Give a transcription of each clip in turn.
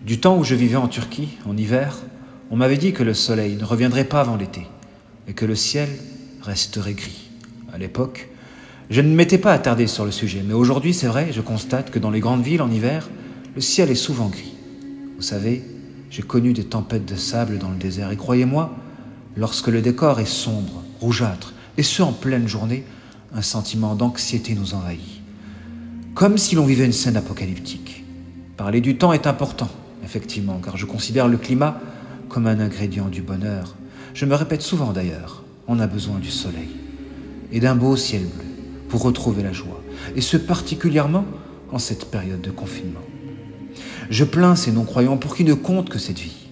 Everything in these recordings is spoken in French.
Du temps où je vivais en Turquie, en hiver, on m'avait dit que le soleil ne reviendrait pas avant l'été et que le ciel resterait gris. À l'époque, je ne m'étais pas attardé sur le sujet, mais aujourd'hui, c'est vrai, je constate que dans les grandes villes en hiver, le ciel est souvent gris. Vous savez, j'ai connu des tempêtes de sable dans le désert et croyez-moi, lorsque le décor est sombre, rougeâtre, et ce en pleine journée, un sentiment d'anxiété nous envahit. Comme si l'on vivait une scène apocalyptique. Parler du temps est important, effectivement, car je considère le climat comme un ingrédient du bonheur. Je me répète souvent d'ailleurs, on a besoin du soleil et d'un beau ciel bleu pour retrouver la joie, et ce particulièrement en cette période de confinement. Je plains ces non-croyants pour qui ne compte que cette vie.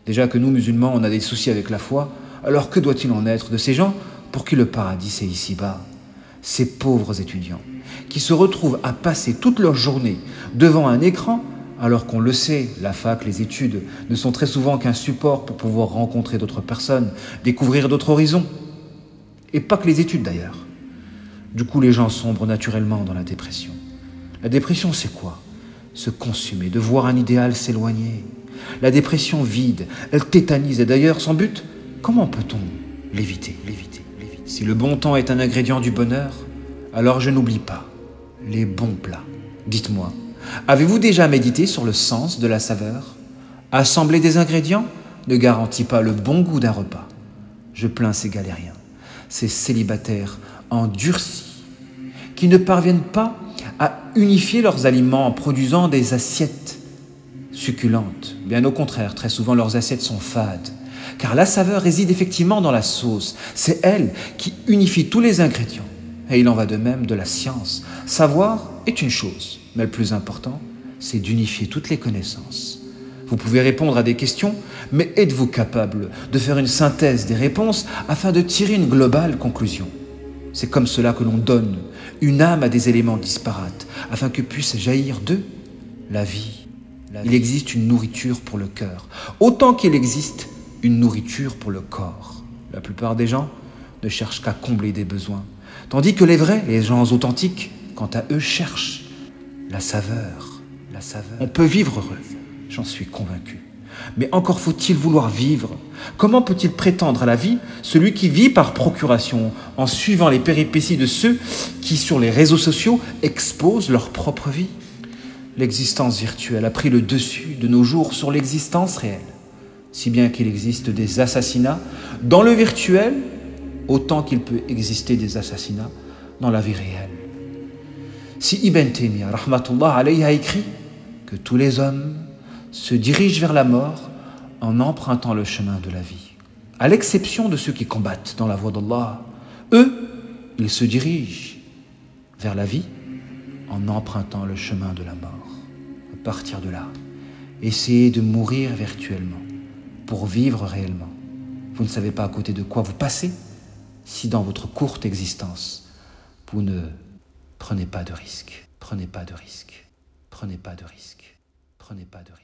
Déjà que nous, musulmans, on a des soucis avec la foi, alors que doit-il en être de ces gens pour qui le paradis c'est ici-bas? Ces pauvres étudiants qui se retrouvent à passer toute leur journée devant un écran, alors qu'on le sait, la fac, les études ne sont très souvent qu'un support pour pouvoir rencontrer d'autres personnes, découvrir d'autres horizons. Et pas que les études d'ailleurs. Du coup, les gens sombrent naturellement dans la dépression. La dépression, c'est quoi? Se consumer, de voir un idéal s'éloigner. La dépression vide, elle tétanise. Et d'ailleurs, sans but, comment peut-on l'éviter? Si le bon temps est un ingrédient du bonheur, alors je n'oublie pas les bons plats. Dites-moi, avez-vous déjà médité sur le sens de la saveur? Assembler des ingrédients ne garantit pas le bon goût d'un repas. Je plains ces galériens, ces célibataires endurcis, qui ne parviennent pas à unifier leurs aliments en produisant des assiettes succulentes. Bien au contraire, très souvent leurs assiettes sont fades, car la saveur réside effectivement dans la sauce. C'est elle qui unifie tous les ingrédients. Et il en va de même de la science. Savoir est une chose, mais le plus important, c'est d'unifier toutes les connaissances. Vous pouvez répondre à des questions, mais êtes-vous capable de faire une synthèse des réponses afin de tirer une globale conclusion? C'est comme cela que l'on donne une âme à des éléments disparates, afin que puisse jaillir d'eux la vie. Il existe une nourriture pour le cœur, autant qu'il existe une nourriture pour le corps. La plupart des gens ne cherchent qu'à combler des besoins, tandis que les vrais, les gens authentiques, quant à eux, cherchent la saveur. On peut vivre heureux, j'en suis convaincu. Mais encore faut-il vouloir vivre. Comment peut-il prétendre à la vie celui qui vit par procuration, en suivant les péripéties de ceux qui, sur les réseaux sociaux, exposent leur propre vie? L'existence virtuelle a pris le dessus de nos jours sur l'existence réelle, si bien qu'il existe des assassinats dans le virtuel, autant qu'il peut exister des assassinats dans la vie réelle. Si Ibn Taymiyyah, rahmatullah alayhi, a écrit que tous les hommes se dirigent vers la mort en empruntant le chemin de la vie, à l'exception de ceux qui combattent dans la voie d'Allah. Eux, ils se dirigent vers la vie en empruntant le chemin de la mort. À partir de là, essayez de mourir virtuellement pour vivre réellement. Vous ne savez pas à côté de quoi vous passez si dans votre courte existence, vous ne prenez pas de risques. Prenez pas de risques. Prenez pas de risques. Prenez pas de risques.